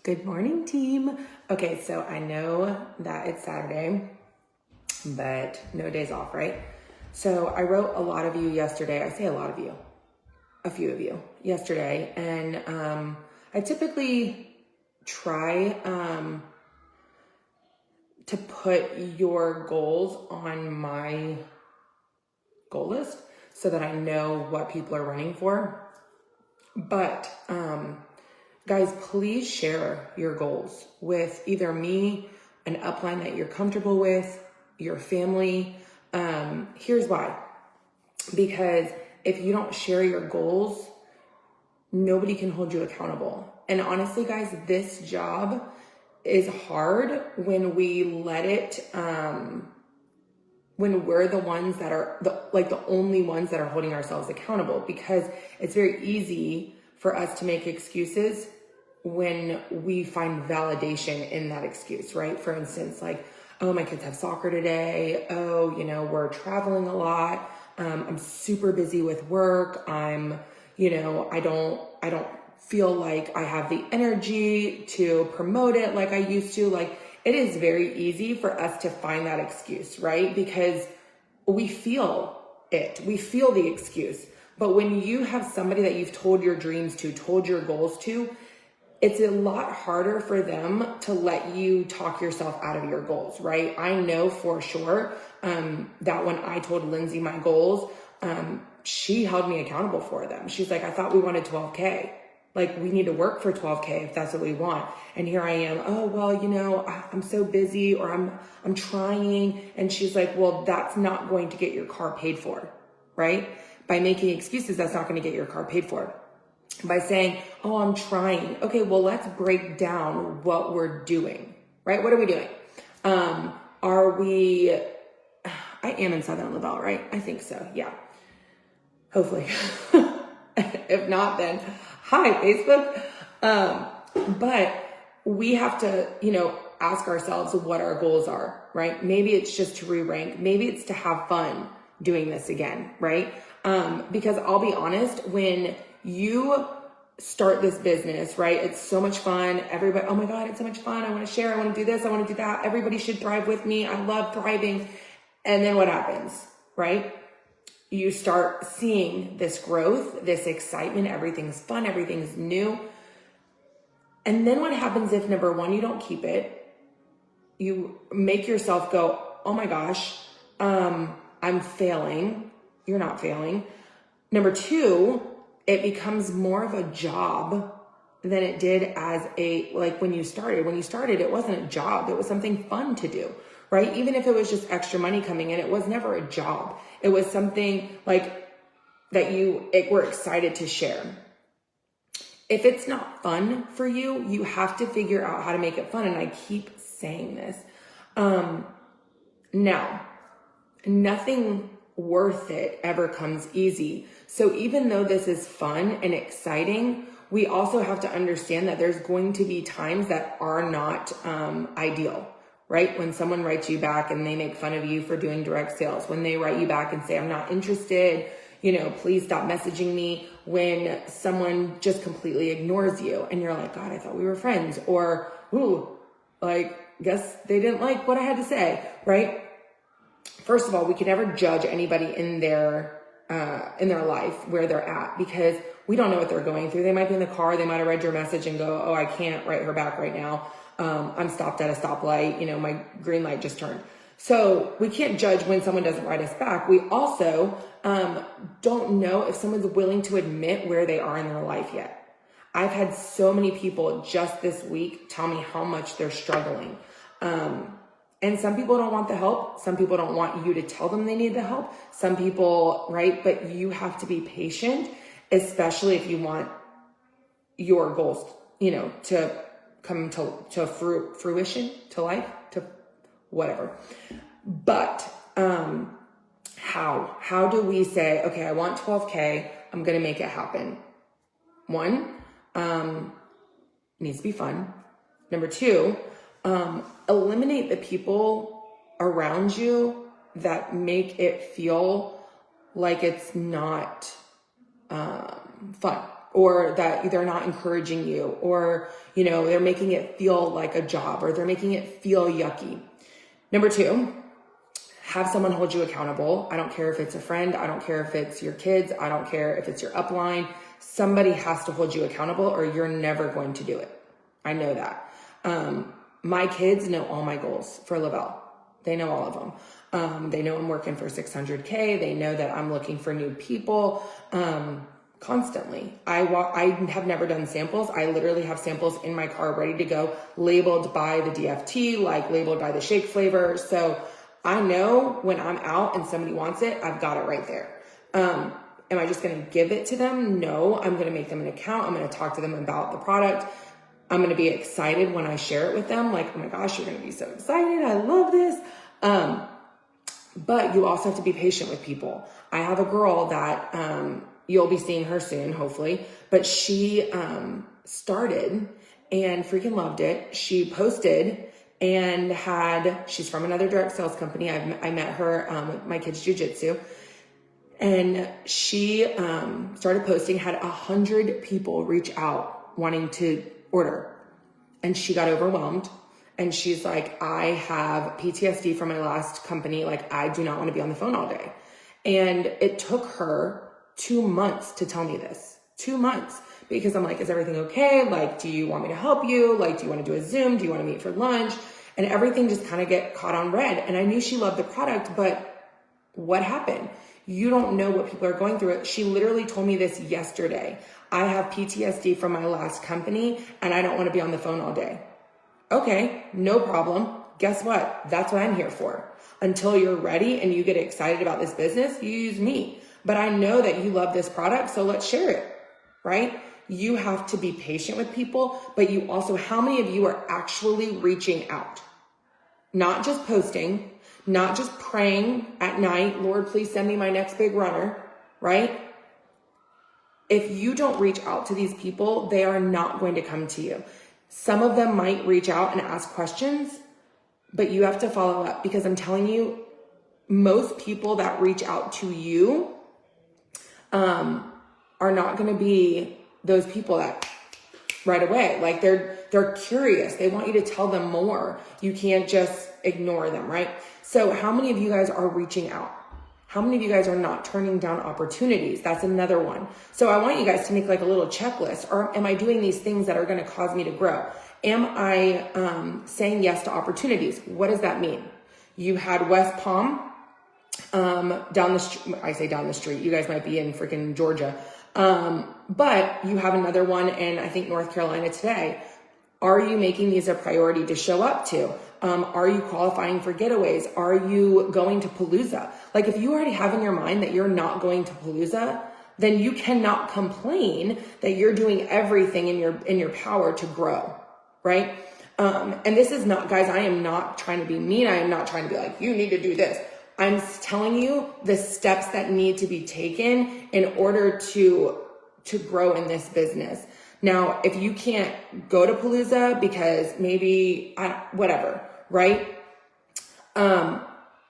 Good morning, team. Okay, so I know that it's Saturday, but no days off, right? So I wrote a lot of you yesterday. I say a lot of you, a few of you yesterday. And I typically try to put your goals on my goal list so that I know what people are running for. But guys, please share your goals with either me, an upline that you're comfortable with, your family. Here's why. Because if you don't share your goals, nobody can hold you accountable. And honestly, guys, this job is hard when we let it, when we're the ones that are the only ones that are holding ourselves accountable, because it's very easy for us to make excuses when we find validation in that excuse, right? For instance, like, oh, my kids have soccer today. Oh, we're traveling a lot. I'm super busy with work. I don't feel like I have the energy to promote it like I used to. Like, it is very easy for us to find that excuse, right? Because we feel it. We feel the excuse. But when you have somebody that you've told your dreams to, told your goals to, it's a lot harder for them to let you talk yourself out of your goals, right? I know for sure that when I told Lindsay my goals, she held me accountable for them. She's like, I thought we wanted 12K. Like, we need to work for 12K if that's what we want. And here I am, oh, well, I'm so busy, or I'm trying. And she's like, well, that's not going to get your car paid for, right? By making excuses, that's not going to get your car paid for. By saying, oh, I'm trying. Okay, well, let's break down what we're doing, right? What are we doing? I am in Southern Lavelle, right? I think so, yeah. Hopefully. If not, then hi, Facebook. But we have to, ask ourselves what our goals are, right? Maybe it's just to re-rank. Maybe it's to have fun doing this again, right? Because I'll be honest, when you start this business, right? It's so much fun. Everybody, oh my God, it's so much fun. I want to share. I want to do this. I want to do that. Everybody should thrive with me. I love thriving. And then what happens, right? You start seeing this growth, this excitement. Everything's fun. Everything's new. And then what happens if, number one, you don't keep it? You make yourself go, oh my gosh, I'm failing. You're not failing. Number two, it becomes more of a job than it did as when you started. When you started, it wasn't a job. It was something fun to do, right? Even if it was just extra money coming in, it was never a job. It was something like that were excited to share. If it's not fun for you, you have to figure out how to make it fun. And I keep saying this. Now, nothing worth it ever comes easy. So even though this is fun and exciting, we also have to understand that there's going to be times that are not ideal, right? When someone writes you back and they make fun of you for doing direct sales, when they write you back and say, I'm not interested, please stop messaging me, when someone just completely ignores you and you're like, God, I thought we were friends, or, guess they didn't like what I had to say, right? First of all, we can never judge anybody in their life, where they're at, because we don't know what they're going through. They might be in the car. They might have read your message and go, oh, I can't write her back right now. I'm stopped at a stoplight. My green light just turned. So we can't judge when someone doesn't write us back. We also don't know if someone's willing to admit where they are in their life yet. I've had so many people just this week tell me how much they're struggling. And some people don't want the help. Some people don't want you to tell them they need the help. Some people, right? But you have to be patient, especially if you want your goals, to come to fruition, to life, to whatever. But how do we say, okay, I want 12K. I'm going to make it happen. One, it needs to be fun. Number two, eliminate the people around you that make it feel like it's not fun, or that they're not encouraging you, or, they're making it feel like a job, or they're making it feel yucky. Number 2, have someone hold you accountable. I don't care if it's a friend. I don't care if it's your kids. I don't care if it's your upline. Somebody has to hold you accountable or you're never going to do it. I know that. My kids know all my goals for Lavelle. They know all of them. They know I'm working for 600K. They know that I'm looking for new people constantly. I have never done samples. I literally have samples in my car ready to go, labeled by the DFT, like labeled by the shake flavor. So I know when I'm out and somebody wants it, I've got it right there. Am I just going to give it to them? No, I'm going to make them an account. I'm going to talk to them about the product. I'm going to be excited when I share it with them. Like, oh my gosh, you're going to be so excited. I love this. But you also have to be patient with people. I have a girl that, you'll be seeing her soon, hopefully, but she, started and freaking loved it. She posted and she's from another direct sales company. I met her, with my kids' jujitsu, and she, started posting, had 100 people reach out wanting to order, and she got overwhelmed. And she's like, I have PTSD from my last company. Like, I do not want to be on the phone all day. And it took her 2 months to tell me this. 2 months. Because I'm like, is everything okay? Like, do you want me to help you? Like, do you want to do a Zoom? Do you want to meet for lunch? And everything just kind of get caught on red. And I knew she loved the product, but what happened? You don't know what people are going through. She literally told me this yesterday. I have PTSD from my last company and I don't want to be on the phone all day. Okay, no problem. Guess what? That's what I'm here for. Until you're ready and you get excited about this business, you use me. But I know that you love this product, so let's share it, right? You have to be patient with people, but you also, how many of you are actually reaching out? Not just posting, not just praying at night, Lord, please send me my next big runner, right? If you don't reach out to these people, they are not going to come to you. Some of them might reach out and ask questions, but you have to follow up, because I'm telling you, most people that reach out to you are not going to be those people that right away, like they're curious. They want you to tell them more. You can't just ignore them, right? So how many of you guys are reaching out? How many of you guys are not turning down opportunities? That's another one. So I want you guys to make like a little checklist. Or am I doing these things that are going to cause me to grow? Am I saying yes to opportunities? What does that mean? You had West Palm down the street. I say down the street. You guys might be in freaking Georgia. But you have another one in, I think, North Carolina today. Are you making these a priority to show up to? Are you qualifying for getaways? Are you going to Palooza? Like, if you already have in your mind that you're not going to Palooza, then you cannot complain that you're doing everything in your power to grow, right? And this is not, guys, I am not trying to be mean. I am not trying to be like, you need to do this. I'm telling you the steps that need to be taken in order to grow in this business. Now, if you can't go to Palooza because maybe, whatever, right?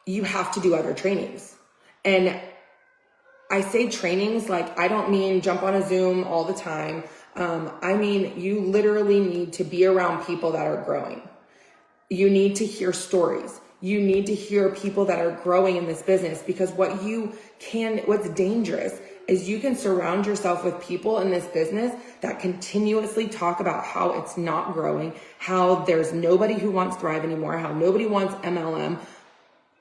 You have to do other trainings. And I say trainings, like, I don't mean jump on a Zoom all the time. I mean, you literally need to be around people that are growing. You need to hear stories. You need to hear people that are growing in this business, because what's dangerous is you can surround yourself with people in this business that continuously talk about how it's not growing, how there's nobody who wants Thrive anymore, how nobody wants MLM.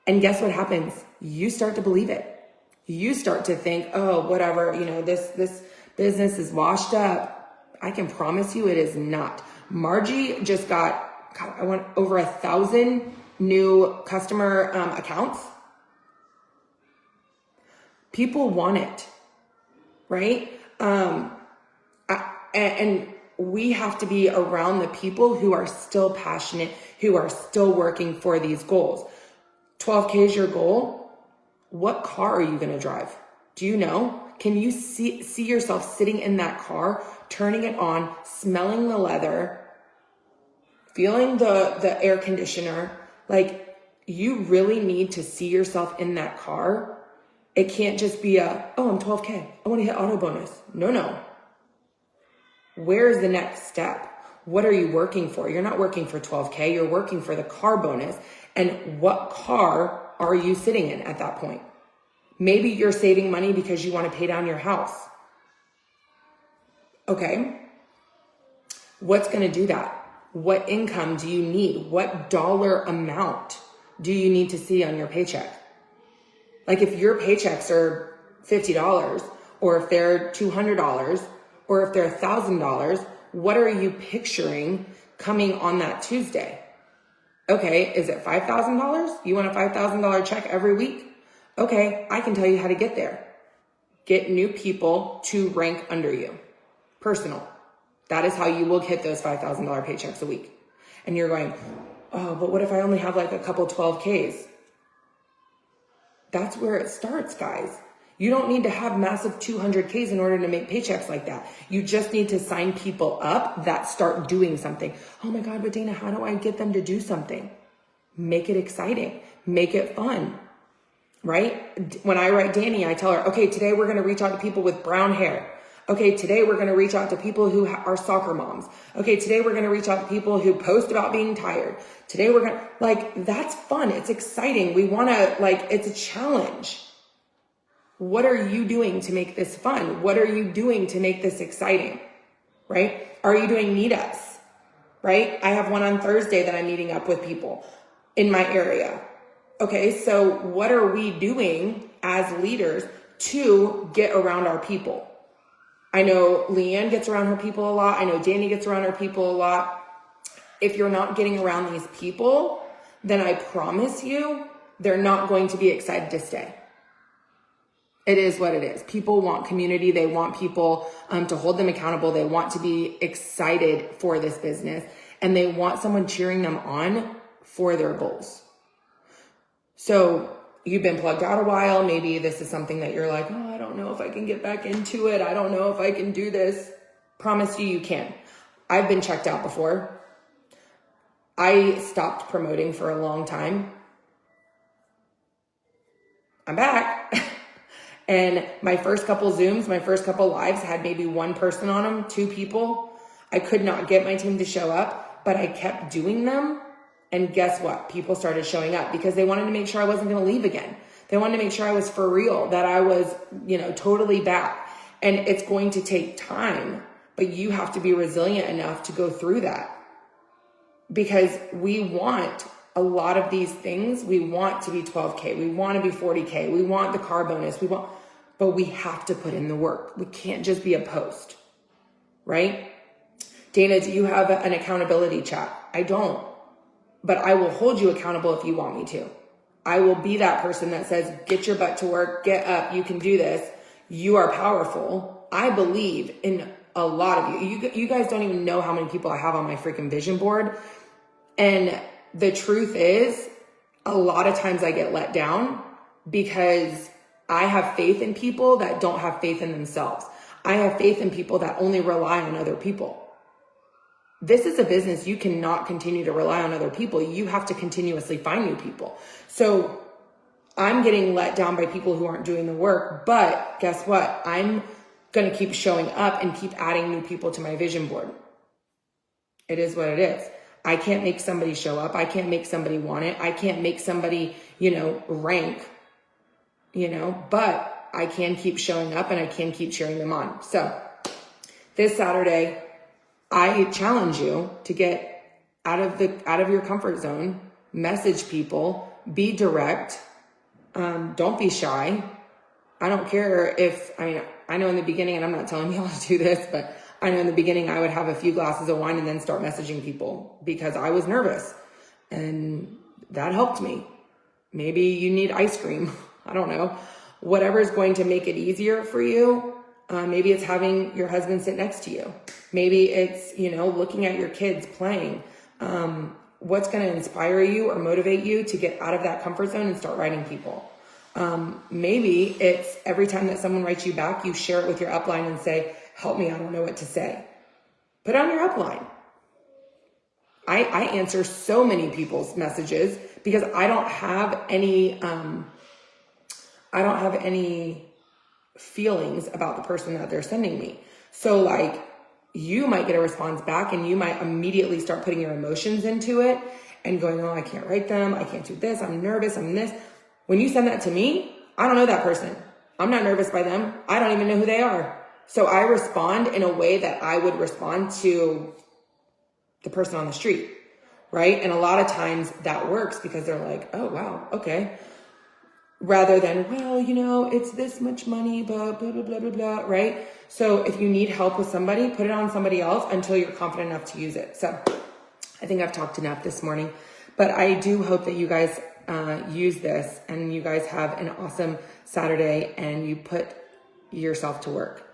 And guess what happens? You start to believe it. You start to think, oh, whatever, this business is washed up. I can promise you it is not. Margie just got, I went over 1,000 new customer accounts. People want it, right? And we have to be around the people who are still passionate, who are still working for these goals. 12K is your goal. What car are you going to drive? Do you know? Can you see yourself sitting in that car, turning it on, smelling the leather, feeling the air conditioner? Like, you really need to see yourself in that car. It can't just be I'm 12K. I want to hit auto bonus. No. Where's the next step? What are you working for? You're not working for 12K. You're working for the car bonus. And what car are you sitting in at that point? Maybe you're saving money because you want to pay down your house. Okay. What's going to do that? What income do you need? What dollar amount do you need to see on your paycheck? Like if your paychecks are $50 or if they're $200 or if they're $1,000, what are you picturing coming on that Tuesday? Okay, is it $5,000? You want a $5,000 check every week? Okay, I can tell you how to get there. Get new people to rank under you. Personal. That is how you will hit those $5,000 paychecks a week. And you're going, oh, but what if I only have like a couple 12Ks? That's where it starts, guys. You don't need to have massive 200Ks in order to make paychecks like that. You just need to sign people up that start doing something. Oh my God, but Dana, how do I get them to do something? Make it exciting. Make it fun, right? When I write Danny, I tell her, okay, today we're going to reach out to people with brown hair. Okay, today we're going to reach out to people who are soccer moms. Okay, today we're going to reach out to people who post about being tired. Today we're going to, like, that's fun. It's exciting. We want to, like, it's a challenge. What are you doing to make this fun? What are you doing to make this exciting, right? Are you doing meetups, right? I have one on Thursday that I'm meeting up with people in my area. Okay, so what are we doing as leaders to get around our people? I know Leanne gets around her people a lot. I know Danny gets around her people a lot. If you're not getting around these people, then I promise you, they're not going to be excited to stay. It is what it is. People want community. They want people to hold them accountable. They want to be excited for this business, and they want someone cheering them on for their goals. So you've been plugged out a while. Maybe this is something that you're like, oh, I don't know if I can get back into it. I don't know if I can do this. Promise you, you can. I've been checked out before. I stopped promoting for a long time. I'm back. And my first couple Zooms, my first couple lives had maybe one person on them, 2 people. I could not get my team to show up, but I kept doing them. And guess what? People started showing up because they wanted to make sure I wasn't going to leave again. They wanted to make sure I was for real, that I was, totally back. And it's going to take time, but you have to be resilient enough to go through that, because we want a lot of these things. We want to be 12K. We want to be 40K. We want the car bonus. But we have to put in the work. We can't just be a post, right? Dana, do you have an accountability chat? I don't, but I will hold you accountable if you want me to. I will be that person that says, get your butt to work, get up, you can do this. You are powerful. I believe in a lot of you. You guys don't even know how many people I have on my freaking vision board. And the truth is, a lot of times I get let down because I have faith in people that don't have faith in themselves. I have faith in people that only rely on other people. This is a business. You cannot continue to rely on other people. You have to continuously find new people. So I'm getting let down by people who aren't doing the work, but guess what? I'm going to keep showing up and keep adding new people to my vision board. It is what it is. I can't make somebody show up. I can't make somebody want it. I can't make somebody, rank, but I can keep showing up and I can keep cheering them on. So this Saturday, I challenge you to get out of your comfort zone, message people, be direct. Don't be shy. I don't care I know in the beginning, and I'm not telling y'all to do this, but I know in the beginning I would have a few glasses of wine and then start messaging people because I was nervous, and that helped me. Maybe you need ice cream. I don't know. Whatever is going to make it easier for you. Maybe it's having your husband sit next to you. Maybe it's, looking at your kids playing. What's going to inspire you or motivate you to get out of that comfort zone and start writing people? Maybe it's every time that someone writes you back, you share it with your upline and say, help me, I don't know what to say. Put it on your upline. I answer so many people's messages because I don't have any feelings about the person that they're sending me. So you might get a response back and you might immediately start putting your emotions into it and going, oh, I can't write them. I can't do this. I'm nervous. I'm this. When you send that to me, I don't know that person. I'm not nervous by them. I don't even know who they are. So I respond in a way that I would respond to the person on the street, right? And a lot of times that works because they're like, oh, wow, okay. Rather than, well, you know, it's this much money, blah, blah, blah, blah, blah, blah, right? So if you need help with somebody, put it on somebody else until you're confident enough to use it. So I think I've talked enough this morning, but I do hope that you guys use this and you guys have an awesome Saturday and you put yourself to work.